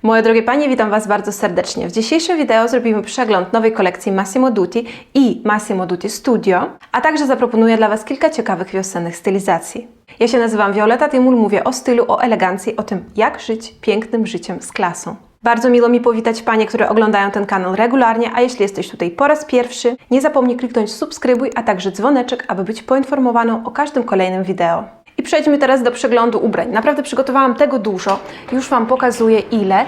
Moje drogie Panie, witam Was bardzo serdecznie. W dzisiejszym wideo zrobimy przegląd nowej kolekcji Massimo Dutti i Massimo Dutti Studio, a także zaproponuję dla Was kilka ciekawych wiosennych stylizacji. Ja się nazywam Violeta Timur, mówię o stylu, o elegancji, o tym, jak żyć pięknym życiem z klasą. Bardzo miło mi powitać Panie, które oglądają ten kanał regularnie, a jeśli jesteś tutaj po raz pierwszy, nie zapomnij kliknąć subskrybuj, a także dzwoneczek, aby być poinformowaną o każdym kolejnym wideo. I przejdźmy teraz do przeglądu ubrań. Naprawdę przygotowałam tego dużo, już Wam pokazuję ile.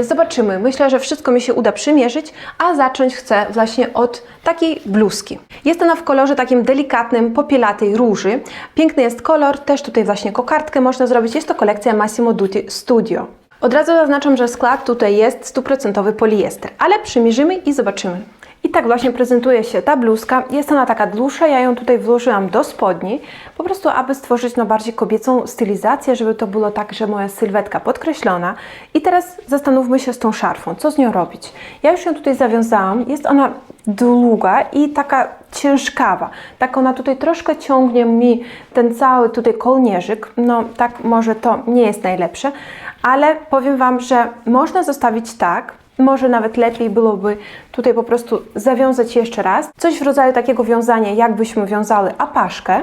Zobaczymy, myślę, że wszystko mi się uda przymierzyć, a zacząć chcę właśnie od takiej bluzki. Jest ona w kolorze takim delikatnym, popielatej róży. Piękny jest kolor, też tutaj właśnie kokardkę można zrobić. Jest to kolekcja Massimo Dutti Studio. Od razu zaznaczam, że skład tutaj jest 100% poliester, ale przymierzymy i zobaczymy. I tak właśnie prezentuje się ta bluzka. Jest ona taka dłuższa, ja ją tutaj włożyłam do spodni, po prostu aby stworzyć bardziej kobiecą stylizację, żeby to było tak, że moja sylwetka podkreślona. I teraz zastanówmy się z tą szarfą, co z nią robić. Ja już ją tutaj zawiązałam, jest ona długa i taka ciężkawa. Tak ona tutaj troszkę ciągnie mi ten cały tutaj kołnierzyk. No tak może to nie jest najlepsze, ale powiem Wam, że można zostawić tak. Może nawet lepiej byłoby tutaj po prostu zawiązać jeszcze raz. Coś w rodzaju takiego wiązania, jakbyśmy wiązały apaszkę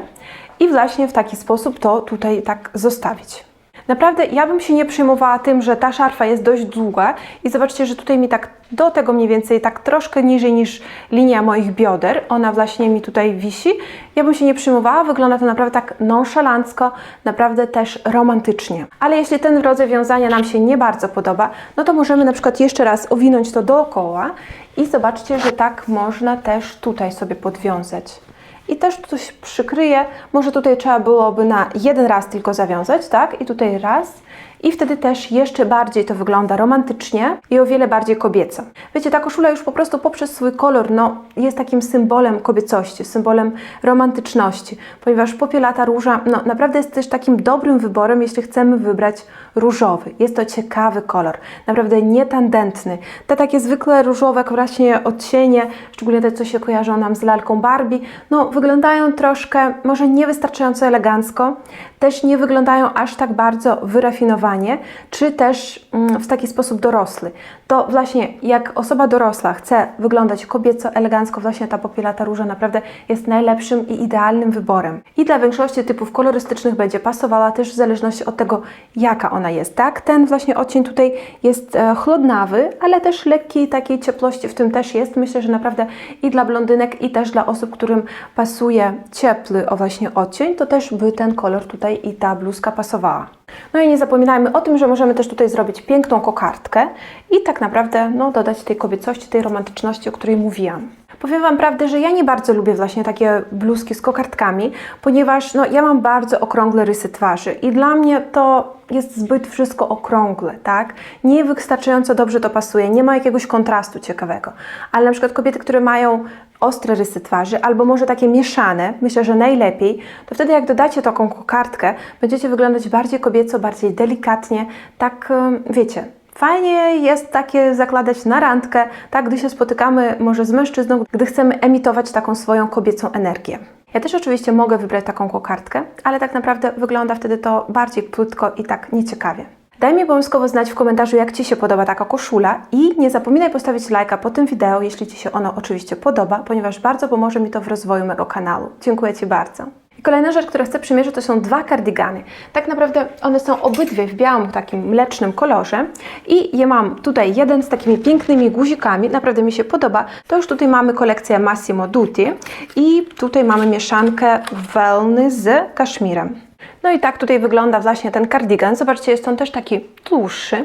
i właśnie w taki sposób to tutaj tak zostawić. Naprawdę ja bym się nie przejmowała tym, że ta szarfa jest dość długa i zobaczcie, że tutaj mi tak do tego mniej więcej tak troszkę niżej niż linia moich bioder, ona właśnie mi tutaj wisi. Ja bym się nie przejmowała, wygląda to naprawdę tak nonszalancko, naprawdę też romantycznie. Ale jeśli ten rodzaj wiązania nam się nie bardzo podoba, no to możemy na przykład jeszcze raz owinąć to dookoła i zobaczcie, że tak można też tutaj sobie podwiązać. I też coś przykryję, może tutaj trzeba byłoby na jeden raz tylko zawiązać, tak? I tutaj raz. I wtedy też jeszcze bardziej to wygląda romantycznie i o wiele bardziej kobieco. Wiecie, ta koszula już po prostu poprzez swój kolor, no, jest takim symbolem kobiecości, symbolem romantyczności, ponieważ popielata róża, no, naprawdę jest też takim dobrym wyborem, jeśli chcemy wybrać różowy. Jest to ciekawy kolor, naprawdę nietandetny. Te takie zwykle różowe właśnie odcienie, szczególnie te, co się kojarzą nam z lalką Barbie, no, wyglądają troszkę, może niewystarczająco elegancko, też nie wyglądają aż tak bardzo wyrafinowanie, czy też w taki sposób dorosły. To właśnie jak osoba dorosła chce wyglądać kobieco, elegancko, właśnie ta popielata róża naprawdę jest najlepszym i idealnym wyborem. I dla większości typów kolorystycznych będzie pasowała też w zależności od tego, jaka ona jest. Tak, ten właśnie odcień tutaj jest chłodnawy, ale też lekkiej takiej ciepłości w tym też jest. Myślę, że naprawdę i dla blondynek, i też dla osób, którym pasuje ciepły właśnie odcień, to też by ten kolor tutaj i ta bluzka pasowała. No i nie zapominajmy o tym, że możemy też tutaj zrobić piękną kokardkę i tak naprawdę no, dodać tej kobiecości, tej romantyczności, o której mówiłam. Powiem Wam prawdę, że ja nie bardzo lubię właśnie takie bluzki z kokardkami, ponieważ no, ja mam bardzo okrągłe rysy twarzy i dla mnie to jest zbyt wszystko okrągłe, tak? Niewystarczająco dobrze to pasuje, nie ma jakiegoś kontrastu ciekawego. Ale na przykład kobiety, które mają ostre rysy twarzy, albo może takie mieszane, myślę, że najlepiej, to wtedy jak dodacie taką kokardkę, będziecie wyglądać bardziej kobieco, bardziej delikatnie, tak wiecie. Fajnie jest takie zakładać na randkę, tak, gdy się spotykamy może z mężczyzną, gdy chcemy emitować taką swoją kobiecą energię. Ja też oczywiście mogę wybrać taką kokardkę, ale tak naprawdę wygląda wtedy to bardziej płytko i tak nieciekawie. Daj mi obowiązkowo znać w komentarzu, jak Ci się podoba taka koszula i nie zapominaj postawić lajka po tym wideo, jeśli Ci się ono oczywiście podoba, ponieważ bardzo pomoże mi to w rozwoju mego kanału. Dziękuję Ci bardzo. I kolejna rzecz, którą chcę przymierzyć, to są dwa kardigany. Tak naprawdę one są obydwie w białym, takim mlecznym kolorze i je mam tutaj jeden z takimi pięknymi guzikami, naprawdę mi się podoba. To już tutaj mamy kolekcję Massimo Dutti i tutaj mamy mieszankę wełny z kaszmirem. No i tak tutaj wygląda właśnie ten kardigan. Zobaczcie, jest on też taki dłuższy.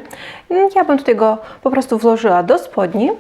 Ja bym tutaj go po prostu włożyła do spodni,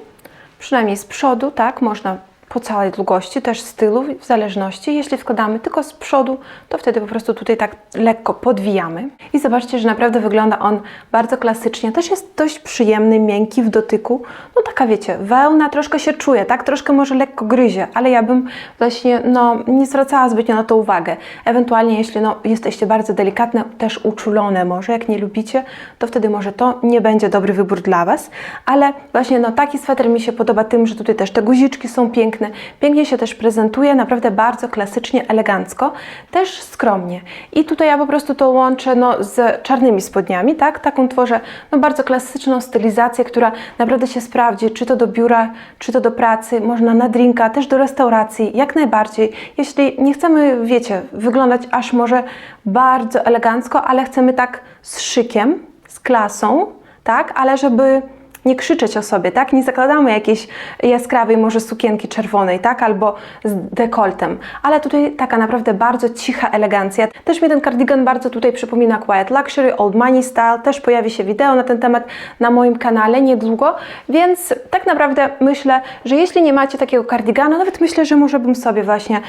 przynajmniej z przodu, tak, można po całej długości, też z tyłu, w zależności. Jeśli wkładamy tylko z przodu, to wtedy po prostu tutaj tak lekko podwijamy. I zobaczcie, że naprawdę wygląda on bardzo klasycznie. Też jest dość przyjemny, miękki w dotyku. No taka wiecie, wełna troszkę się czuje, tak? Troszkę może lekko gryzie, ale ja bym właśnie no, nie zwracała zbytnio na to uwagę. Ewentualnie jeśli no, jesteście bardzo delikatne, też uczulone może, jak nie lubicie, to wtedy może to nie będzie dobry wybór dla Was. Ale właśnie no, taki sweter mi się podoba tym, że tutaj też te guziczki są piękne, piękny, pięknie się też prezentuje, naprawdę bardzo klasycznie, elegancko, też skromnie. I tutaj ja po prostu to łączę z czarnymi spodniami, tak? Taką tworzę bardzo klasyczną stylizację, która naprawdę się sprawdzi, czy to do biura, czy to do pracy, można na drinka, też do restauracji, jak najbardziej. Jeśli nie chcemy, wiecie, wyglądać aż może bardzo elegancko, ale chcemy tak z szykiem, z klasą, tak? Ale żeby nie krzyczeć o sobie, tak? Nie zakładamy jakiejś jaskrawej może sukienki czerwonej, tak? Albo z dekoltem. Ale tutaj taka naprawdę bardzo cicha elegancja. Też mi ten kardigan bardzo tutaj przypomina Quiet Luxury, Old Money Style. Też pojawi się wideo na ten temat na moim kanale niedługo. Więc tak naprawdę myślę, że jeśli nie macie takiego kardiganu, nawet myślę, że może bym sobie właśnie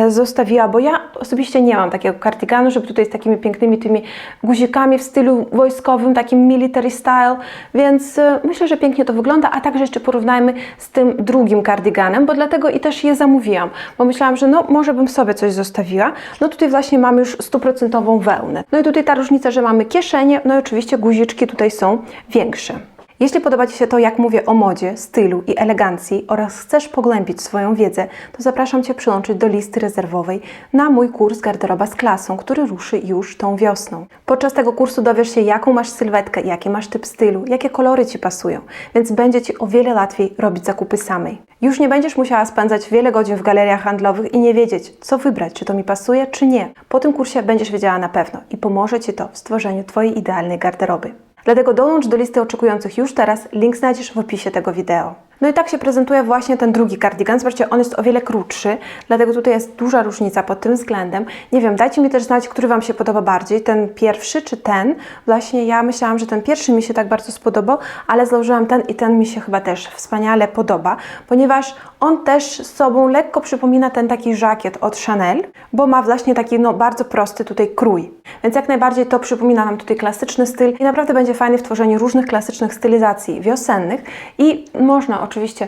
zostawiła, bo ja osobiście nie mam takiego kardiganu, żeby tutaj z takimi pięknymi tymi guzikami w stylu wojskowym, takim military style. Więc myślę, że pięknie to wygląda, a także jeszcze porównajmy z tym drugim kardiganem, bo dlatego i też je zamówiłam, bo myślałam, że może bym sobie coś zostawiła. Tutaj właśnie mamy już 100% wełnę. I tutaj ta różnica, że mamy kieszenie, i oczywiście guziczki tutaj są większe. Jeśli podoba Ci się to, jak mówię o modzie, stylu i elegancji oraz chcesz pogłębić swoją wiedzę, to zapraszam Cię przyłączyć do listy rezerwowej na mój kurs Garderoba z klasą, który ruszy już tą wiosną. Podczas tego kursu dowiesz się, jaką masz sylwetkę, jaki masz typ stylu, jakie kolory Ci pasują, więc będzie Ci o wiele łatwiej robić zakupy samej. Już nie będziesz musiała spędzać wiele godzin w galeriach handlowych i nie wiedzieć, co wybrać, czy to mi pasuje, czy nie. Po tym kursie będziesz wiedziała na pewno i pomoże Ci to w stworzeniu Twojej idealnej garderoby. Dlatego dołącz do listy oczekujących już teraz, link znajdziesz w opisie tego wideo. I tak się prezentuje właśnie ten drugi kardigan. Zobaczcie, on jest o wiele krótszy, dlatego tutaj jest duża różnica pod tym względem. Nie wiem, dajcie mi też znać, który Wam się podoba bardziej, ten pierwszy czy ten. Właśnie ja myślałam, że ten pierwszy mi się tak bardzo spodobał, ale założyłam ten i ten mi się chyba też wspaniale podoba, ponieważ on też z sobą lekko przypomina ten taki żakiet od Chanel, bo ma właśnie taki bardzo prosty tutaj krój. Więc jak najbardziej to przypomina nam tutaj klasyczny styl i naprawdę będzie fajny w tworzeniu różnych klasycznych stylizacji wiosennych i można oczywiście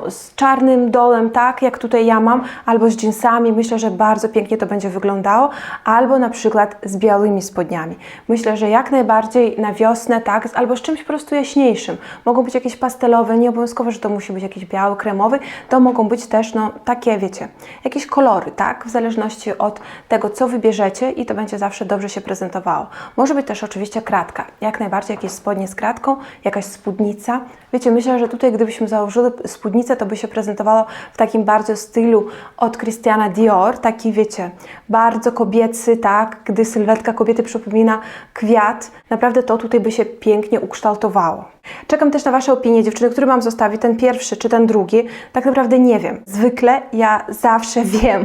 z czarnym dolem, tak jak tutaj ja mam, albo z dżinsami, myślę, że bardzo pięknie to będzie wyglądało, albo na przykład z białymi spodniami. Myślę, że jak najbardziej na wiosnę, tak, albo z czymś po prostu jaśniejszym. Mogą być jakieś pastelowe, nie obowiązkowo, że to musi być jakiś biały, kremowy, to mogą być też takie, wiecie, jakieś kolory, tak, w zależności od tego, co wybierzecie i to będzie zawsze dobrze się prezentowało. Może być też oczywiście kratka, jak najbardziej jakieś spodnie z kratką, jakaś spódnica. Wiecie, myślę, że tutaj gdybyśmy założyli spódnicę, to by się prezentowało w takim bardzo stylu od Christiana Dior, taki wiecie, bardzo kobiecy, tak, gdy sylwetka kobiety przypomina kwiat, naprawdę to tutaj by się pięknie ukształtowało. Czekam też na Wasze opinie, dziewczyny, który mam zostawić, ten pierwszy czy ten drugi, tak naprawdę nie wiem. Zwykle ja zawsze wiem,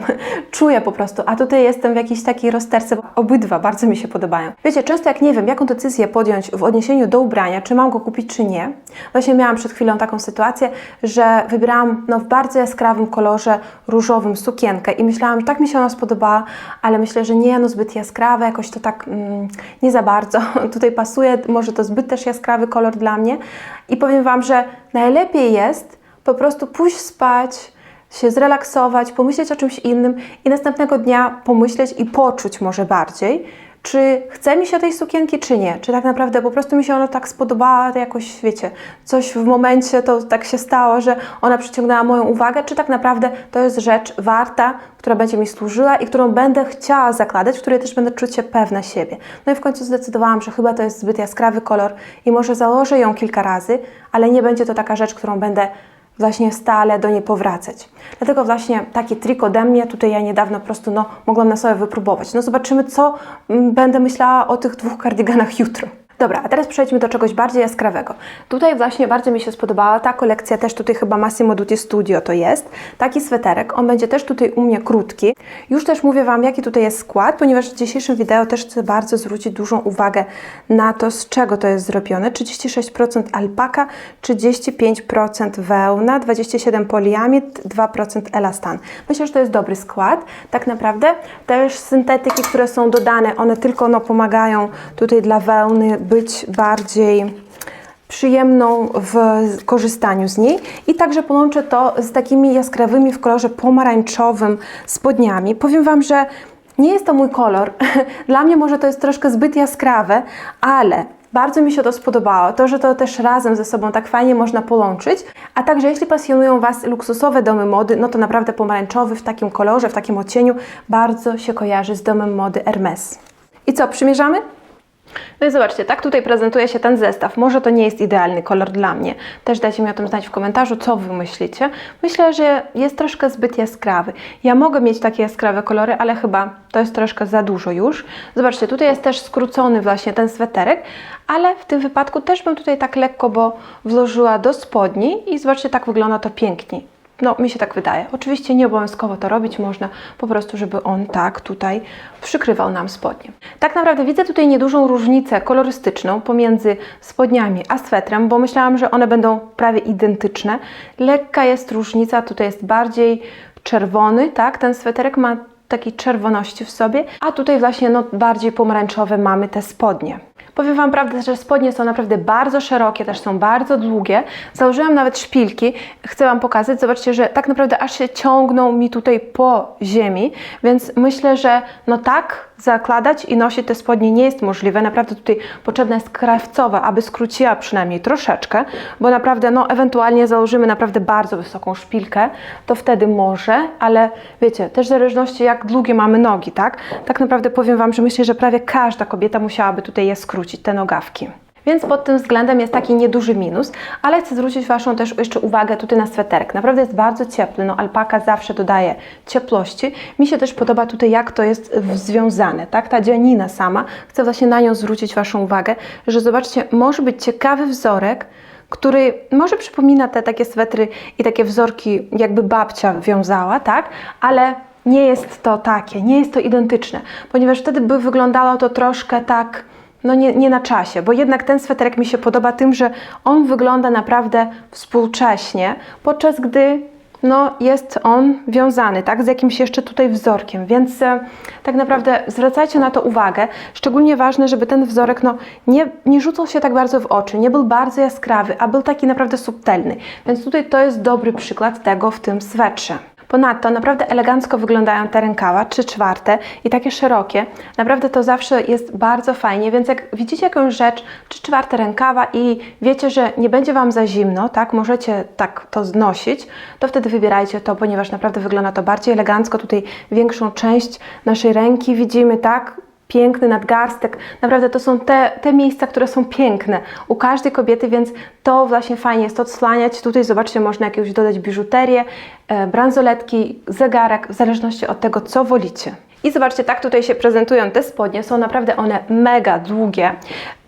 czuję po prostu, a tutaj jestem w jakiejś takiej rozterce, bo obydwa bardzo mi się podobają. Wiecie, często jak nie wiem, jaką decyzję podjąć w odniesieniu do ubrania, czy mam go kupić, czy nie, właśnie miałam przed chwilą taką sytuację, że wybierałam w bardzo jaskrawym kolorze różowym sukienkę i myślałam, że tak mi się ona spodobała, ale myślę, że nie, zbyt jaskrawe, jakoś to tak nie za bardzo tutaj pasuje, może to zbyt też jaskrawy kolor dla mnie. I powiem Wam, że najlepiej jest po prostu pójść spać, się zrelaksować, pomyśleć o czymś innym i następnego dnia pomyśleć i poczuć może bardziej, czy chce mi się tej sukienki, czy nie. Czy tak naprawdę po prostu mi się ona tak spodobała, to jakoś, wiecie, coś w momencie to tak się stało, że ona przyciągnęła moją uwagę, czy tak naprawdę to jest rzecz warta, która będzie mi służyła i którą będę chciała zakładać, w której też będę czuć się pewna siebie. I w końcu zdecydowałam, że chyba to jest zbyt jaskrawy kolor i może założę ją kilka razy, ale nie będzie to taka rzecz, którą będę właśnie stale do niej powracać. Dlatego właśnie taki trik ode mnie, tutaj ja niedawno po prostu mogłam na sobie wypróbować. Zobaczymy, co będę myślała o tych dwóch kardiganach jutro. Dobra, a teraz przejdźmy do czegoś bardziej jaskrawego. Tutaj właśnie bardzo mi się spodobała ta kolekcja, też tutaj chyba Massimo Dutti Studio to jest. Taki sweterek, on będzie też tutaj u mnie krótki. Już też mówię Wam, jaki tutaj jest skład, ponieważ w dzisiejszym wideo też chcę bardzo zwrócić dużą uwagę na to, z czego to jest zrobione. 36% alpaka, 35% wełna, 27% poliamid, 2% elastan. Myślę, że to jest dobry skład. Tak naprawdę też syntetyki, które są dodane, one tylko pomagają tutaj dla wełny być bardziej przyjemną w korzystaniu z niej i także połączę to z takimi jaskrawymi w kolorze pomarańczowym spodniami. Powiem Wam, że nie jest to mój kolor. Dla mnie może to jest troszkę zbyt jaskrawe, ale Bardzo mi się to spodobało, to, że to też razem ze sobą tak fajnie można połączyć, a także jeśli pasjonują Was luksusowe domy mody, no to naprawdę pomarańczowy w takim kolorze, w takim odcieniu bardzo się kojarzy z domem mody Hermès. I co, przymierzamy? No i zobaczcie, tak tutaj prezentuje się ten zestaw. Może to nie jest idealny kolor dla mnie. Też dajcie mi o tym znać w komentarzu, co Wy myślicie. Myślę, że jest troszkę zbyt jaskrawy. Ja mogę mieć takie jaskrawe kolory, ale chyba to jest troszkę za dużo już. Zobaczcie, tutaj jest też skrócony właśnie ten sweterek, ale w tym wypadku też bym tutaj tak lekko, bo włożyła do spodni i zobaczcie, tak wygląda to pięknie. No, mi się tak wydaje. Oczywiście nie obowiązkowo to robić, można po prostu, żeby on tak tutaj przykrywał nam spodnie. Tak naprawdę widzę tutaj niedużą różnicę kolorystyczną pomiędzy spodniami a swetrem, bo myślałam, że one będą prawie identyczne. Lekka jest różnica, tutaj jest bardziej czerwony, tak? Ten sweterek ma takiej czerwoności w sobie, a tutaj właśnie no, bardziej pomarańczowe mamy te spodnie. Powiem Wam prawdę, że spodnie są naprawdę bardzo szerokie, też są bardzo długie. Założyłam nawet szpilki, chcę Wam pokazać. Zobaczcie, że tak naprawdę aż się ciągną mi tutaj po ziemi, więc myślę, że no tak zakładać i nosić te spodnie nie jest możliwe. Naprawdę tutaj potrzebna jest krawcowa, aby skróciła przynajmniej troszeczkę, bo naprawdę no ewentualnie założymy naprawdę bardzo wysoką szpilkę, to wtedy może, ale wiecie, też w zależności jak długie mamy nogi, tak? Tak naprawdę powiem Wam, że myślę, że prawie każda kobieta musiałaby tutaj je skrócić, te nogawki. Więc pod tym względem jest taki nieduży minus, ale chcę zwrócić Waszą też jeszcze uwagę tutaj na sweterek. Naprawdę jest bardzo ciepły, no alpaka zawsze dodaje ciepłości. Mi się też podoba tutaj, jak to jest związane, tak? Ta dzianina sama, chcę właśnie na nią zwrócić Waszą uwagę, że zobaczcie, może być ciekawy wzorek, który może przypomina te takie swetry i takie wzorki, jakby babcia wiązała, tak? Ale nie jest to takie, nie jest to identyczne, ponieważ wtedy by wyglądało to troszkę tak, no nie na czasie, bo jednak ten sweterek mi się podoba tym, że on wygląda naprawdę współcześnie, podczas gdy no, jest on wiązany, tak, z jakimś jeszcze tutaj wzorkiem, więc tak naprawdę zwracajcie na to uwagę. Szczególnie ważne, żeby ten wzorek no, nie rzucał się tak bardzo w oczy, nie był bardzo jaskrawy, a był taki naprawdę subtelny, więc tutaj to jest dobry przykład tego w tym swetrze. Ponadto naprawdę elegancko wyglądają te rękawa, 3/4 i takie szerokie. Naprawdę to zawsze jest bardzo fajnie, więc jak widzicie jakąś rzecz, 3/4 rękawa i wiecie, że nie będzie Wam za zimno, tak, możecie tak to znosić, to wtedy wybierajcie to, ponieważ naprawdę wygląda to bardziej elegancko. Tutaj większą część naszej ręki widzimy, tak, piękny nadgarstek. Naprawdę to są te miejsca, które są piękne u każdej kobiety, więc to właśnie fajnie jest odsłaniać. Tutaj zobaczcie, można jakieś dodać biżuterię, bransoletki, zegarek, w zależności od tego, co wolicie. I zobaczcie, tak tutaj się prezentują te spodnie. Są naprawdę one mega długie.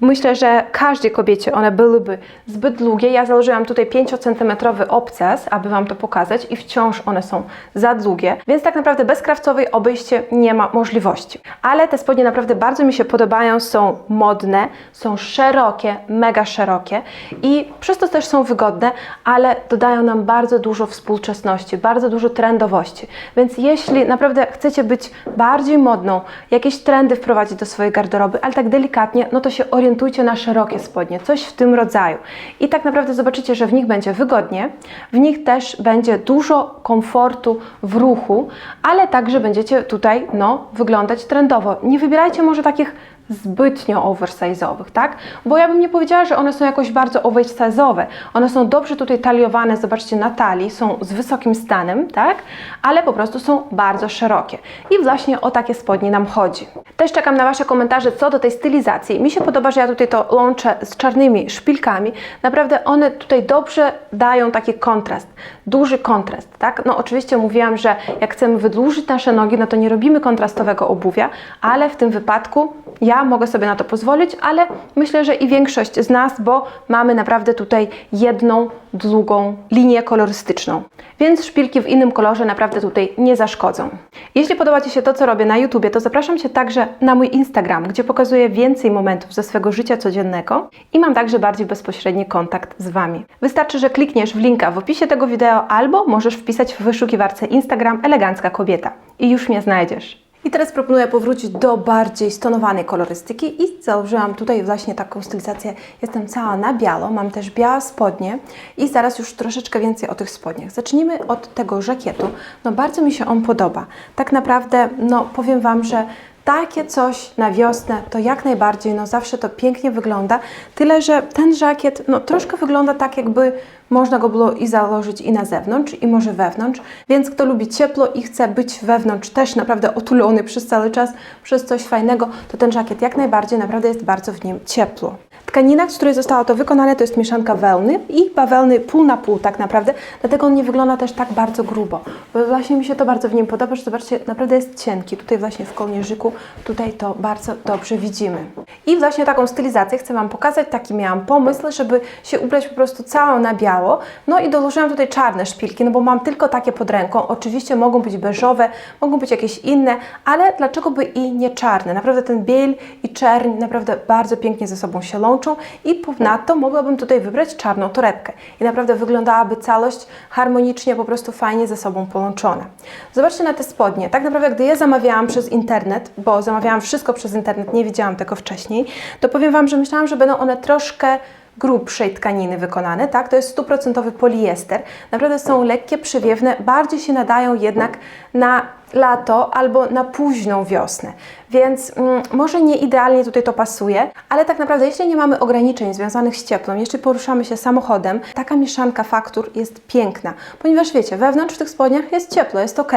Myślę, że każdej kobiecie one byłyby zbyt długie. Ja założyłam tutaj 5-centymetrowy obces, aby Wam to pokazać i wciąż one są za długie, więc tak naprawdę bez krawcowej obejście nie ma możliwości. Ale te spodnie naprawdę bardzo mi się podobają, są modne, są szerokie, mega szerokie i przez to też są wygodne, ale dodają nam bardzo dużo współczesności, bardzo dużo trendowości. Więc jeśli naprawdę chcecie być bardziej modną, jakieś trendy wprowadzić do swojej garderoby, ale tak delikatnie, no to się orientujcie na szerokie spodnie, coś w tym rodzaju. I tak naprawdę zobaczycie, że w nich będzie wygodnie, w nich też będzie dużo komfortu w ruchu, ale także będziecie tutaj, no, wyglądać trendowo. Nie wybierajcie może takich zbytnio oversize'owych, tak? Bo ja bym nie powiedziała, że one są jakoś bardzo oversize'owe. One są dobrze tutaj taliowane, zobaczcie, na talii, są z wysokim stanem, tak? Ale po prostu są bardzo szerokie. I właśnie o takie spodnie nam chodzi. Też czekam na Wasze komentarze co do tej stylizacji. Mi się podoba, że ja tutaj to łączę z czarnymi szpilkami. Naprawdę one tutaj dobrze dają taki kontrast, duży kontrast, tak? No oczywiście mówiłam, że jak chcemy wydłużyć nasze nogi, no to nie robimy kontrastowego obuwia, ale w tym wypadku ja mogę sobie na to pozwolić, ale myślę, że i większość z nas, bo mamy naprawdę tutaj jedną długą linię kolorystyczną. Więc szpilki w innym kolorze naprawdę tutaj nie zaszkodzą. Jeśli podoba Ci się to, co robię na YouTubie, to zapraszam Cię także na mój Instagram, gdzie pokazuję więcej momentów ze swego życia codziennego i mam także bardziej bezpośredni kontakt z Wami. Wystarczy, że klikniesz w linka w opisie tego wideo albo możesz wpisać w wyszukiwarce Instagram elegancka kobieta i już mnie znajdziesz. I teraz proponuję powrócić do bardziej stonowanej kolorystyki i założyłam tutaj właśnie taką stylizację. Jestem cała na biało, mam też białe spodnie i zaraz już troszeczkę więcej o tych spodniach. Zacznijmy od tego żakietu. No bardzo mi się on podoba. Tak naprawdę, no powiem Wam, że takie coś na wiosnę to jak najbardziej, no zawsze to pięknie wygląda, tyle że ten żakiet no troszkę wygląda tak, jakby można go było i założyć i na zewnątrz, i może wewnątrz, więc kto lubi ciepło i chce być wewnątrz też naprawdę otulony przez cały czas, przez coś fajnego, to ten żakiet jak najbardziej, naprawdę jest bardzo w nim ciepło. Tkanina, z której zostało to wykonane, to jest mieszanka wełny i bawełny pół na pół tak naprawdę, dlatego on nie wygląda też tak bardzo grubo, bo właśnie mi się to bardzo w nim podoba, że zobaczcie, naprawdę jest cienki, tutaj właśnie w kołnierzyku, tutaj to bardzo dobrze widzimy. I właśnie taką stylizację chcę Wam pokazać, taki miałam pomysł, żeby się ubrać po prostu całą na biało, no i dołożyłam tutaj czarne szpilki, no bo mam tylko takie pod ręką, oczywiście mogą być beżowe, mogą być jakieś inne, ale dlaczego by i nie czarne, naprawdę ten biel i czerń naprawdę bardzo pięknie ze sobą się łączą i ponadto mogłabym tutaj wybrać czarną torebkę i naprawdę wyglądałaby całość harmonicznie, po prostu fajnie ze sobą połączona. Zobaczcie na te spodnie, tak naprawdę gdy je zamawiałam przez internet, bo zamawiałam wszystko przez internet, nie wiedziałam tego wcześniej, to powiem Wam, że myślałam, że będą one troszkę grubszej tkaniny wykonane, tak? To jest 100% poliester. Naprawdę są lekkie, przewiewne, bardziej się nadają jednak na lato albo na późną wiosnę. Więc może nie idealnie tutaj to pasuje, ale tak naprawdę jeśli nie mamy ograniczeń związanych z ciepłem, jeśli poruszamy się samochodem, taka mieszanka faktur jest piękna, ponieważ wiecie, wewnątrz w tych spodniach jest ciepło, jest ok,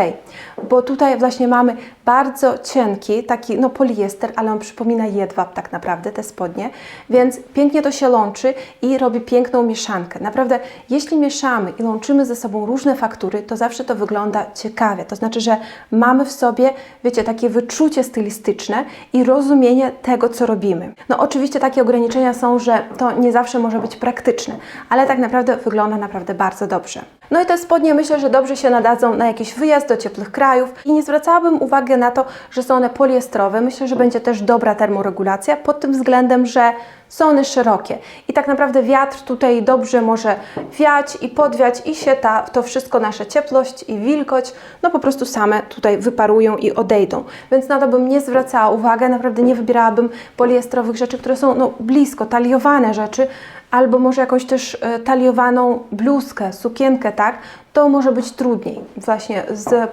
bo tutaj właśnie mamy bardzo cienki, taki no poliester, ale on przypomina jedwab tak naprawdę, te spodnie, więc pięknie to się łączy i robi piękną mieszankę. Naprawdę, jeśli mieszamy i łączymy ze sobą różne faktury, to zawsze to wygląda ciekawie, to znaczy, że mamy w sobie, wiecie, takie wyczucie stylistyczne i rozumienie tego, co robimy. No oczywiście takie ograniczenia są, że to nie zawsze może być praktyczne, ale tak naprawdę wygląda naprawdę bardzo dobrze. No i te spodnie myślę, że dobrze się nadadzą na jakiś wyjazd do ciepłych krajów i nie zwracałabym uwagi na to, że są one poliestrowe. Myślę, że będzie też dobra termoregulacja pod tym względem, że są one szerokie i tak naprawdę wiatr tutaj dobrze może wiać i podwiać i się to wszystko, nasza ciepłość i wilgoć, no po prostu same tutaj wyparują i odejdą. Więc na to bym nie zwracała uwagi, naprawdę nie wybierałabym poliestrowych rzeczy, które są no, blisko, taliowane rzeczy, albo może jakąś też taliowaną bluzkę, sukienkę, tak? To może być trudniej właśnie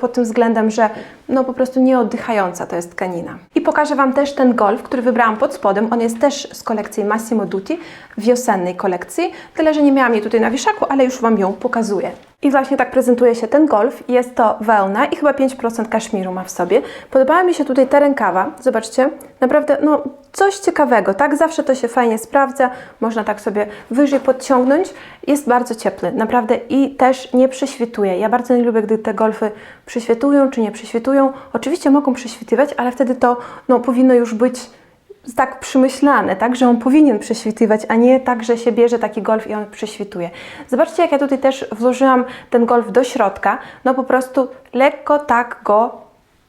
pod tym względem, że no po prostu nieoddychająca to jest tkanina. I pokażę Wam też ten golf, który wybrałam pod spodem. On jest też z kolekcji Massimo Dutti, wiosennej kolekcji. Tyle, że nie miałam jej tutaj na wieszaku, ale już Wam ją pokazuję. I właśnie tak prezentuje się ten golf. Jest to wełna i chyba 5% kaszmiru ma w sobie. Podobała mi się tutaj ta rękawa. Zobaczcie, naprawdę no coś ciekawego, tak? Zawsze to się fajnie sprawdza. Można tak sobie wyżej podciągnąć. Jest bardzo ciepły, naprawdę i też nie prześwituje. Ja bardzo nie lubię, gdy te golfy prześwitują czy nie prześwitują. Oczywiście mogą prześwitywać, ale wtedy to no, powinno już być tak przemyślane, tak, że on powinien prześwitywać, a nie tak, że się bierze taki golf i on prześwituje. Zobaczcie, jak ja tutaj też włożyłam ten golf do środka, no po prostu lekko tak go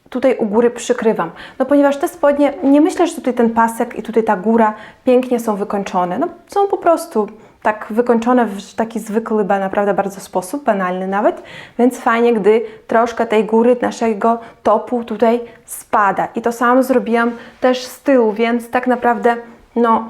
tutaj u góry przykrywam. No ponieważ te spodnie, nie myślę, że tutaj ten pasek i tutaj ta góra pięknie są wykończone. No są po prostu tak wykończone w taki zwykły, naprawdę bardzo sposób, banalny nawet, więc fajnie, gdy troszkę tej góry naszego topu tutaj spada. I to samo zrobiłam też z tyłu, więc tak naprawdę no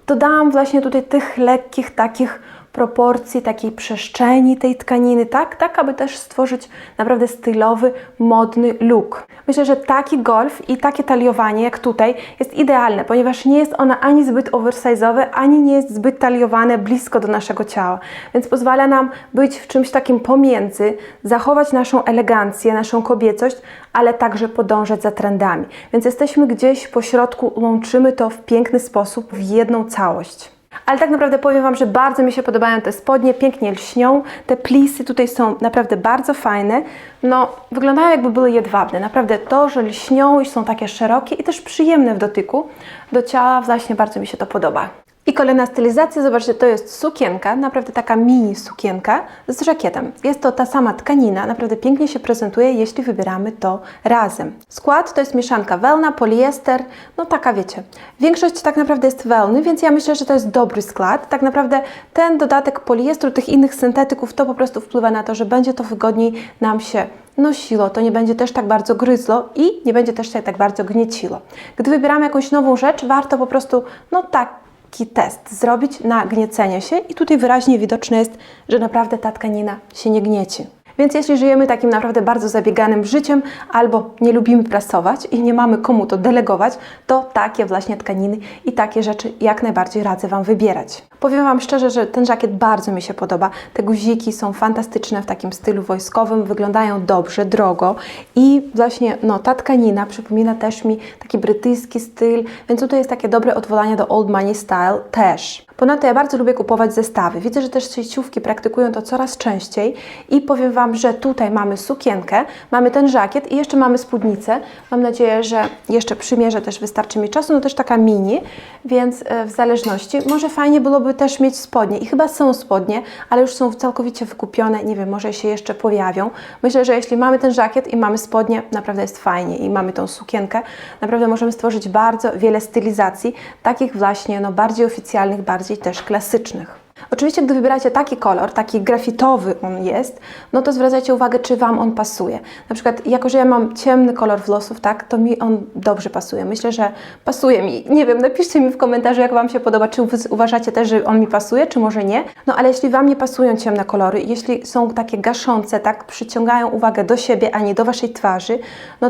dodałam właśnie tutaj tych lekkich takich proporcji, takiej przestrzeni tej tkaniny, tak aby też stworzyć naprawdę stylowy, modny look. Myślę, że taki golf i takie taliowanie jak tutaj jest idealne, ponieważ nie jest ona ani zbyt oversize'owe, ani nie jest zbyt taliowane blisko do naszego ciała, więc pozwala nam być w czymś takim pomiędzy, zachować naszą elegancję, naszą kobiecość, ale także podążać za trendami. Więc jesteśmy gdzieś po środku, łączymy to w piękny sposób, w jedną całość. Ale tak naprawdę powiem Wam, że bardzo mi się podobają te spodnie, pięknie lśnią, te plisy tutaj są naprawdę bardzo fajne, no wyglądają jakby były jedwabne, naprawdę to, że lśnią i są takie szerokie i też przyjemne w dotyku do ciała, właśnie bardzo mi się to podoba. I kolejna stylizacja, zobaczcie, to jest sukienka, naprawdę taka mini sukienka z żakietem. Jest to ta sama tkanina, naprawdę pięknie się prezentuje, jeśli wybieramy to razem. Skład to jest mieszanka wełna, poliester, no taka wiecie. Większość tak naprawdę jest wełny, więc ja myślę, że to jest dobry skład. Tak naprawdę ten dodatek poliestru, tych innych syntetyków, to po prostu wpływa na to, że będzie to wygodniej nam się nosiło, to nie będzie też tak bardzo gryzło i nie będzie też się tak bardzo gnieciło. Gdy wybieramy jakąś nową rzecz, warto po prostu, no taki test zrobić na gniecenie się i tutaj wyraźnie widoczne jest, że naprawdę ta tkanina się nie gnieci. Więc jeśli żyjemy takim naprawdę bardzo zabieganym życiem albo nie lubimy prasować i nie mamy komu to delegować, to takie właśnie tkaniny i takie rzeczy jak najbardziej radzę Wam wybierać. Powiem Wam szczerze, że ten żakiet bardzo mi się podoba. Te guziki są fantastyczne w takim stylu wojskowym, wyglądają dobrze, drogo i właśnie ta tkanina przypomina też mi taki brytyjski styl, więc tutaj jest takie dobre odwołanie do Old Money Style też. Ponadto ja bardzo lubię kupować zestawy. Widzę, że też sieciówki praktykują to coraz częściej i powiem Wam, że tutaj mamy sukienkę, mamy ten żakiet i jeszcze mamy spódnicę. Mam nadzieję, że jeszcze przymierzę, też wystarczy mi czasu, też taka mini, więc w zależności. Może fajnie byłoby też mieć spodnie i chyba są spodnie, ale już są całkowicie wykupione, nie wiem, może się jeszcze pojawią. Myślę, że jeśli mamy ten żakiet i mamy spodnie, naprawdę jest fajnie i mamy tą sukienkę, naprawdę możemy stworzyć bardzo wiele stylizacji, takich właśnie bardziej oficjalnych, bardziej też klasycznych. Oczywiście, gdy wybieracie taki kolor, taki grafitowy on jest, to zwracajcie uwagę, czy Wam on pasuje. Na przykład, jako że ja mam ciemny kolor włosów, tak, to mi on dobrze pasuje. Myślę, że pasuje mi. Nie wiem, napiszcie mi w komentarzu, jak Wam się podoba, czy Wy uważacie też, że on mi pasuje, czy może nie. Ale jeśli Wam nie pasują ciemne kolory, jeśli są takie gaszące, tak, przyciągają uwagę do siebie, a nie do Waszej twarzy,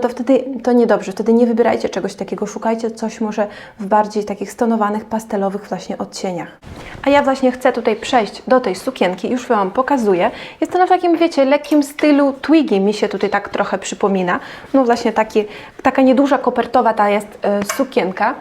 to wtedy to niedobrze. Wtedy nie wybierajcie czegoś takiego. Szukajcie coś może w bardziej takich stonowanych, pastelowych właśnie odcieniach. A ja właśnie chcę tutaj przejść do tej sukienki, już Wam pokazuję. Jest to w takim, wiecie, lekkim stylu Twiggy, mi się tutaj tak trochę przypomina. Właśnie taka nieduża kopertowa ta jest sukienka.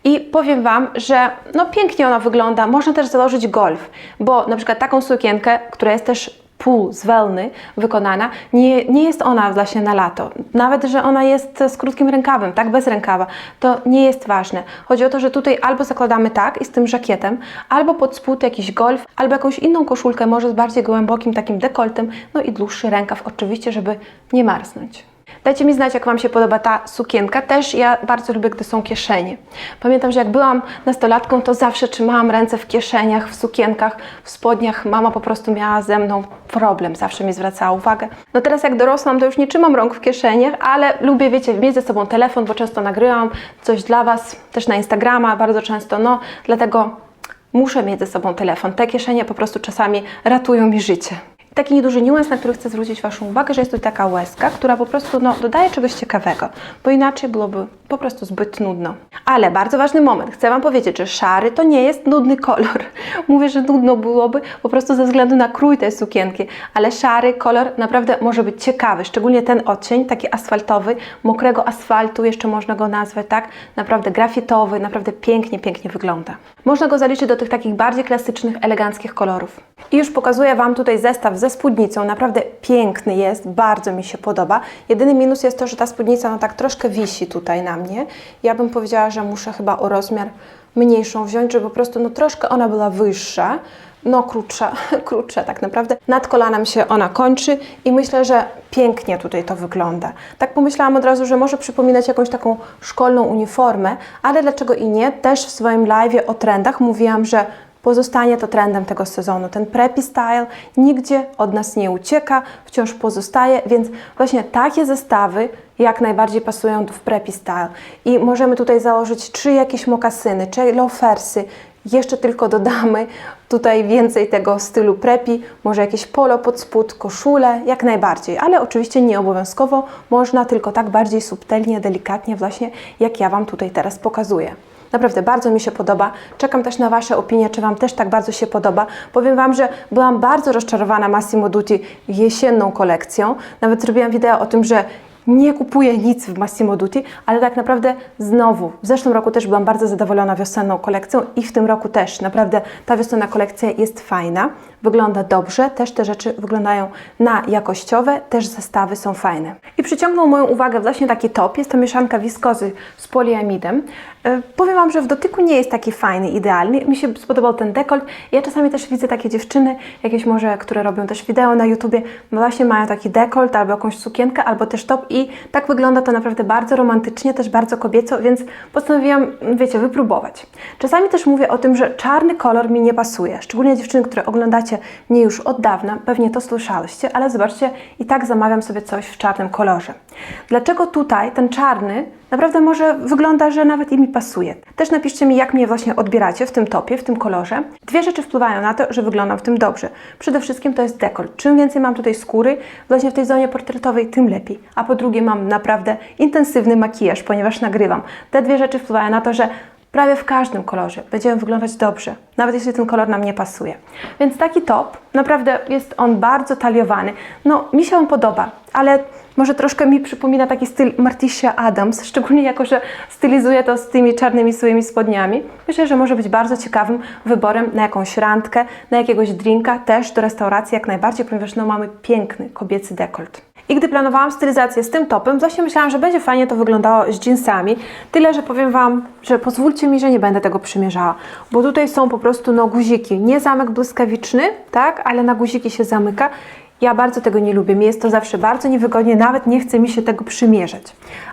I powiem Wam, że pięknie ona wygląda. Można też założyć golf, bo na przykład taką sukienkę, która jest też z wełny wykonana, nie jest ona właśnie na lato. Nawet, że ona jest z krótkim rękawem, tak, bez rękawa, to nie jest ważne. Chodzi o to, że tutaj albo zakładamy tak i z tym żakietem, albo pod spód jakiś golf, albo jakąś inną koszulkę, może z bardziej głębokim takim dekoltem, i dłuższy rękaw oczywiście, żeby nie marznąć. Dajcie mi znać, jak Wam się podoba ta sukienka. Też ja bardzo lubię, gdy są kieszenie. Pamiętam, że jak byłam nastolatką, to zawsze trzymałam ręce w kieszeniach, w sukienkach, w spodniach. Mama po prostu miała ze mną problem, zawsze mi zwracała uwagę. Teraz jak dorosłam, to już nie trzymam rąk w kieszeniach, ale lubię, wiecie, mieć ze sobą telefon, bo często nagrywam coś dla Was, też na Instagrama bardzo często, dlatego muszę mieć ze sobą telefon. Te kieszenie po prostu czasami ratują mi życie. Taki nieduży niuans, na który chcę zwrócić Waszą uwagę, że jest tu taka łezka, która po prostu dodaje czegoś ciekawego, bo inaczej byłoby po prostu zbyt nudno. Ale bardzo ważny moment, chcę Wam powiedzieć, że szary to nie jest nudny kolor. Mówię, że nudno byłoby po prostu ze względu na krój tej sukienki, ale szary kolor naprawdę może być ciekawy, szczególnie ten odcień, taki asfaltowy, mokrego asfaltu, jeszcze można go nazwać, tak? Naprawdę grafitowy, naprawdę pięknie, pięknie wygląda. Można go zaliczyć do tych takich bardziej klasycznych, eleganckich kolorów. I już pokazuję Wam tutaj zestaw ze spódnicą, naprawdę piękny jest, bardzo mi się podoba. Jedyny minus jest to, że ta spódnica tak troszkę wisi tutaj na mnie. Ja bym powiedziała, że muszę chyba o rozmiar mniejszą wziąć, żeby po prostu troszkę ona była wyższa, krótsza tak naprawdę. Nad kolanem się ona kończy i myślę, że pięknie tutaj to wygląda. Tak pomyślałam od razu, że może przypominać jakąś taką szkolną uniformę, ale dlaczego i nie? Też w swoim live'ie o trendach mówiłam, że pozostanie to trendem tego sezonu. Ten preppy style nigdzie od nas nie ucieka, wciąż pozostaje, więc właśnie takie zestawy jak najbardziej pasują w preppy style. I możemy tutaj założyć czy jakieś mokasyny, czy loafersy. Jeszcze tylko dodamy tutaj więcej tego stylu preppy, może jakieś polo pod spód, koszule, jak najbardziej, ale oczywiście nie obowiązkowo, można tylko tak bardziej subtelnie, delikatnie właśnie, jak ja Wam tutaj teraz pokazuję. Naprawdę bardzo mi się podoba. Czekam też na Wasze opinie, czy Wam też tak bardzo się podoba. Powiem Wam, że byłam bardzo rozczarowana Massimo Dutti jesienną kolekcją. Nawet zrobiłam wideo o tym, że nie kupuję nic w Massimo Dutti, ale tak naprawdę znowu, w zeszłym roku też byłam bardzo zadowolona wiosenną kolekcją i w tym roku też. Naprawdę ta wiosenna kolekcja jest fajna, wygląda dobrze, też te rzeczy wyglądają na jakościowe, też zestawy są fajne. I przyciągnął moją uwagę właśnie taki top, jest to mieszanka wiskozy z poliamidem. Powiem Wam, że w dotyku nie jest taki fajny, idealny. Mi się spodobał ten dekolt. Ja czasami też widzę takie dziewczyny, jakieś może, które robią też wideo na YouTubie, właśnie mają taki dekolt albo jakąś sukienkę, albo też top i tak wygląda to naprawdę bardzo romantycznie, też bardzo kobieco, więc postanowiłam, wiecie, wypróbować. Czasami też mówię o tym, że czarny kolor mi nie pasuje, szczególnie dziewczyny, które oglądacie mnie już od dawna, pewnie to słyszałyście, ale zobaczcie, i tak zamawiam sobie coś w czarnym kolorze. Dlaczego tutaj ten czarny naprawdę może wygląda, że nawet i mi pasuje. Też napiszcie mi, jak mnie właśnie odbieracie w tym topie, w tym kolorze. Dwie rzeczy wpływają na to, że wyglądam w tym dobrze. Przede wszystkim to jest dekolt. Czym więcej mam tutaj skóry, właśnie w tej zonie portretowej, tym lepiej. A po drugie mam naprawdę intensywny makijaż, ponieważ nagrywam. Te dwie rzeczy wpływają na to, że prawie w każdym kolorze będziemy wyglądać dobrze, nawet jeśli ten kolor nam nie pasuje. Więc taki top, naprawdę jest on bardzo taliowany. No, mi się on podoba, ale może troszkę mi przypomina taki styl Morticia Adams, szczególnie jako, że stylizuje to z tymi czarnymi swoimi spodniami. Myślę, że może być bardzo ciekawym wyborem na jakąś randkę, na jakiegoś drinka, też do restauracji jak najbardziej, ponieważ no, mamy piękny kobiecy dekolt. I gdy planowałam stylizację z tym topem, właśnie myślałam, że będzie fajnie to wyglądało z jeansami. Tyle, że powiem Wam, że pozwólcie mi, że nie będę tego przymierzała. Bo tutaj są po prostu no, guziki. Nie zamek błyskawiczny, tak, ale na guziki się zamyka. Ja bardzo tego nie lubię, mi jest to zawsze bardzo niewygodnie, nawet nie chce mi się tego przymierzać.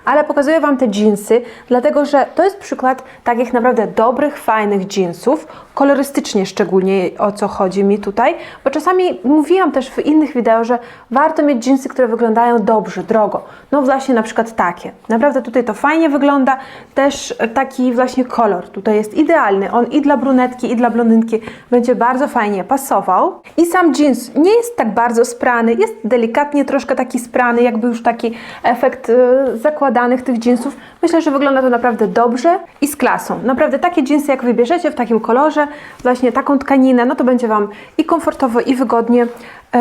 Ale pokazuję Wam te dżinsy, dlatego że to jest przykład takich naprawdę dobrych, fajnych dżinsów, kolorystycznie szczególnie, o co chodzi mi tutaj, bo czasami mówiłam też w innych wideo, że warto mieć dżinsy, które wyglądają dobrze, drogo. No właśnie na przykład takie. Naprawdę tutaj to fajnie wygląda, też taki właśnie kolor tutaj jest idealny. On i dla brunetki, i dla blondynki będzie bardzo fajnie pasował. I sam dżins nie jest tak bardzo sprany, jest delikatnie troszkę taki sprany, jakby już taki efekt zakładanych tych dżinsów. Myślę, że wygląda to naprawdę dobrze i z klasą. Naprawdę takie dżinsy, jak wybierzecie w takim kolorze, właśnie taką tkaninę, no to będzie Wam i komfortowo, i wygodnie.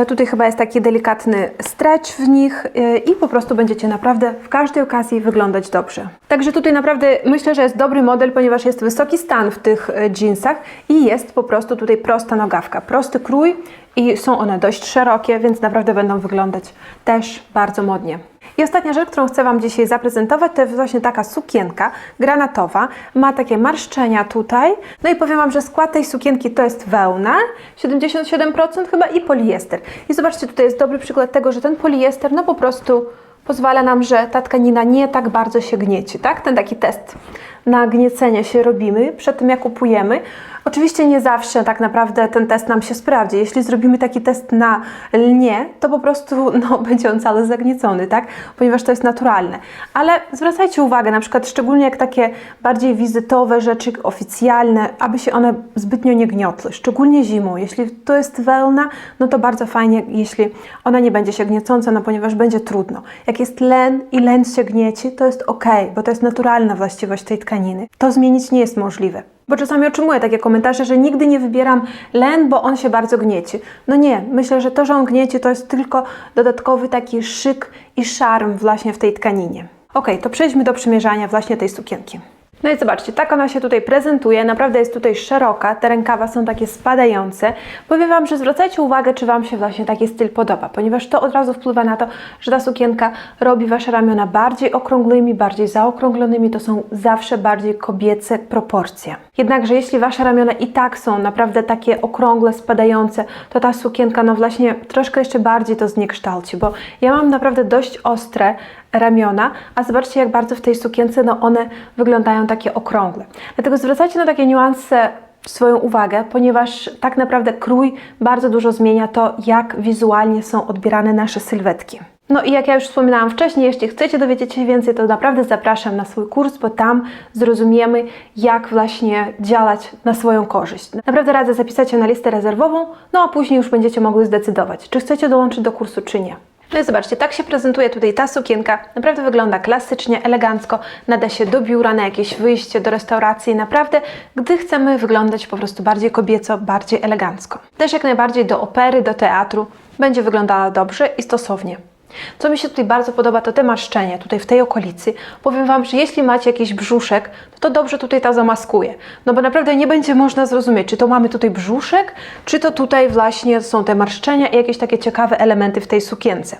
Tutaj chyba jest taki delikatny stretch w nich i po prostu będziecie naprawdę w każdej okazji wyglądać dobrze. Także tutaj naprawdę myślę, że jest dobry model, ponieważ jest wysoki stan w tych dżinsach i jest po prostu tutaj prosta nogawka, prosty krój i są one dość szerokie, więc naprawdę będą wyglądać też bardzo modnie. I ostatnia rzecz, którą chcę Wam dzisiaj zaprezentować, to jest właśnie taka sukienka granatowa. Ma takie marszczenia tutaj. No i powiem Wam, że skład tej sukienki to jest wełna, 77% chyba i poliester. I zobaczcie, tutaj jest dobry przykład tego, że ten poliester no po prostu pozwala nam, że ta tkanina nie tak bardzo się gnieci, tak? Ten taki test na gniecenie się robimy przed tym, jak kupujemy. Oczywiście nie zawsze tak naprawdę ten test nam się sprawdzi. Jeśli zrobimy taki test na lnie, to po prostu no, będzie on cały zagniecony, tak? Ponieważ to jest naturalne. Ale zwracajcie uwagę, na przykład szczególnie jak takie bardziej wizytowe rzeczy oficjalne, aby się one zbytnio nie gniotły. Szczególnie zimą. Jeśli to jest wełna, no to bardzo fajnie, jeśli ona nie będzie się gniecąca, no ponieważ będzie trudno. Jak jest len i len się gnieci, to jest ok, bo to jest naturalna właściwość tej tkaniny. To zmienić nie jest możliwe. Bo czasami otrzymuję takie komentarze, że nigdy nie wybieram len, bo on się bardzo gnieci. No nie, myślę, że to, że on gnieci, to jest tylko dodatkowy taki szyk i szarm właśnie w tej tkaninie. Ok, to przejdźmy do przymierzania właśnie tej sukienki. No i zobaczcie, tak ona się tutaj prezentuje, naprawdę jest tutaj szeroka, te rękawa są takie spadające. Powiem Wam, że zwracajcie uwagę, czy Wam się właśnie taki styl podoba, ponieważ to od razu wpływa na to, że ta sukienka robi Wasze ramiona bardziej okrągłymi, bardziej zaokrąglonymi, to są zawsze bardziej kobiece proporcje. Jednakże jeśli Wasze ramiona i tak są naprawdę takie okrągłe, spadające, to ta sukienka no właśnie troszkę jeszcze bardziej to zniekształci, bo ja mam naprawdę dość ostre ramiona, a zobaczcie, jak bardzo w tej sukience no one wyglądają takie okrągłe. Dlatego zwracajcie na takie niuanse swoją uwagę, ponieważ tak naprawdę krój bardzo dużo zmienia to, jak wizualnie są odbierane nasze sylwetki. No i jak ja już wspominałam wcześniej, jeśli chcecie dowiedzieć się więcej, to naprawdę zapraszam na swój kurs, bo tam zrozumiemy, jak właśnie działać na swoją korzyść. Naprawdę radzę zapisać się na listę rezerwową, no a później już będziecie mogli zdecydować, czy chcecie dołączyć do kursu, czy nie. No i zobaczcie, tak się prezentuje tutaj ta sukienka. Naprawdę wygląda klasycznie, elegancko. Nada się do biura, na jakieś wyjście, do restauracji. Naprawdę, gdy chcemy wyglądać po prostu bardziej kobieco, bardziej elegancko. Też jak najbardziej do opery, do teatru. Będzie wyglądała dobrze i stosownie. Co mi się tutaj bardzo podoba, to te marszczenia tutaj w tej okolicy. Powiem Wam, że jeśli macie jakiś brzuszek, to dobrze tutaj to zamaskuje. No bo naprawdę nie będzie można zrozumieć, czy to mamy tutaj brzuszek, czy to tutaj właśnie są te marszczenia i jakieś takie ciekawe elementy w tej sukience.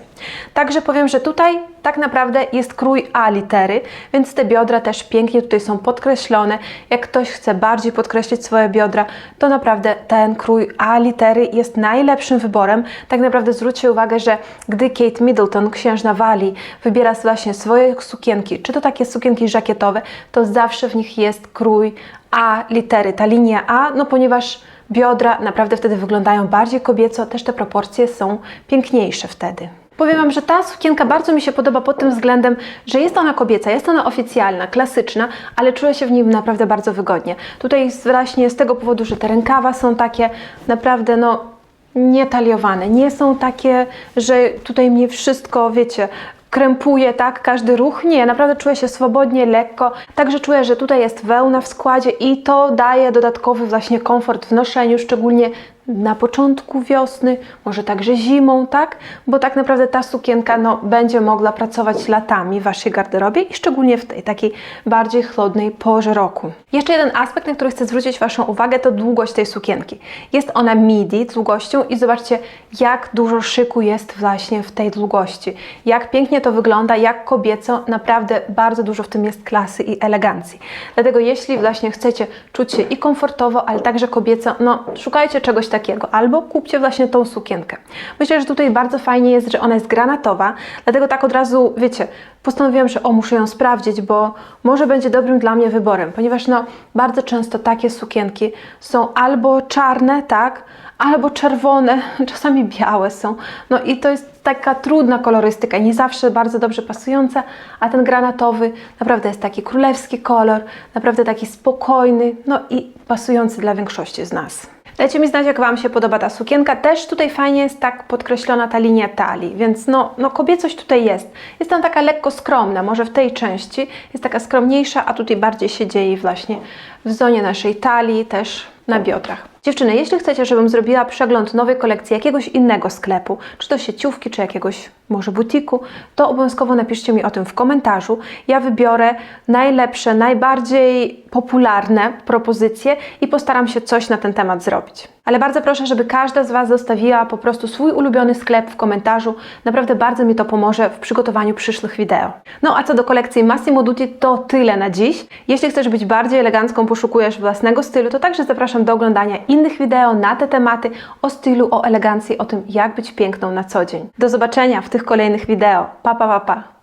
Także powiem, że tutaj tak naprawdę jest krój A litery, więc te biodra też pięknie tutaj są podkreślone. Jak ktoś chce bardziej podkreślić swoje biodra, to naprawdę ten krój A litery jest najlepszym wyborem. Tak naprawdę zwróćcie uwagę, że gdy Kate Middleton, księżna Walii, wybiera właśnie swoje sukienki, czy to takie sukienki żakietowe, to zawsze w nich jest krój A litery, ta linia A, no ponieważ biodra naprawdę wtedy wyglądają bardziej kobieco, też te proporcje są piękniejsze wtedy. Powiem Wam, że ta sukienka bardzo mi się podoba pod tym względem, że jest ona kobieca, jest ona oficjalna, klasyczna, ale czuję się w nim naprawdę bardzo wygodnie. Tutaj właśnie z tego powodu, że te rękawa są takie naprawdę nietaliowane, nie są takie, że tutaj mnie wszystko, wiecie, krępuje, tak, każdy ruch. Nie, naprawdę czuję się swobodnie, lekko. Także czuję, że tutaj jest wełna w składzie i to daje dodatkowy właśnie komfort w noszeniu, szczególnie na początku wiosny, może także zimą, tak? Bo tak naprawdę ta sukienka będzie mogła pracować latami w Waszej garderobie i szczególnie w tej takiej bardziej chłodnej porze roku. Jeszcze jeden aspekt, na który chcę zwrócić Waszą uwagę, to długość tej sukienki. Jest ona midi długością i zobaczcie, jak dużo szyku jest właśnie w tej długości. Jak pięknie to wygląda, jak kobieco, naprawdę bardzo dużo w tym jest klasy i elegancji. Dlatego jeśli właśnie chcecie czuć się i komfortowo, ale także kobieco, szukajcie czegoś takiego, albo kupcie właśnie tą sukienkę. Myślę, że tutaj bardzo fajnie jest, że ona jest granatowa, dlatego tak od razu, wiecie, postanowiłam, że muszę ją sprawdzić, bo może będzie dobrym dla mnie wyborem, ponieważ bardzo często takie sukienki są albo czarne, tak, albo czerwone, czasami białe są. I to jest taka trudna kolorystyka, nie zawsze bardzo dobrze pasująca, a ten granatowy naprawdę jest taki królewski kolor, naprawdę taki spokojny, i pasujący dla większości z nas. Dajcie mi znać, jak Wam się podoba ta sukienka. Też tutaj fajnie jest tak podkreślona ta linia talii, więc kobiecość tutaj jest. Jest tam taka lekko skromna, może w tej części jest taka skromniejsza, a tutaj bardziej się dzieje właśnie w zonie naszej talii, też na biodrach. Dziewczyny, jeśli chcecie, żebym zrobiła przegląd nowej kolekcji jakiegoś innego sklepu, czy to sieciówki, czy jakiegoś może butiku, to obowiązkowo napiszcie mi o tym w komentarzu. Ja wybiorę najlepsze, najbardziej popularne propozycje i postaram się coś na ten temat zrobić. Ale bardzo proszę, żeby każda z Was zostawiła po prostu swój ulubiony sklep w komentarzu. Naprawdę bardzo mi to pomoże w przygotowaniu przyszłych wideo. A co do kolekcji Massimo Dutti, to tyle na dziś. Jeśli chcesz być bardziej elegancką, poszukujesz własnego stylu, to także zapraszam do oglądania innych wideo na te tematy, o stylu, o elegancji, o tym, jak być piękną na co dzień. Do zobaczenia w tych kolejnych wideo. Pa, pa, pa, pa.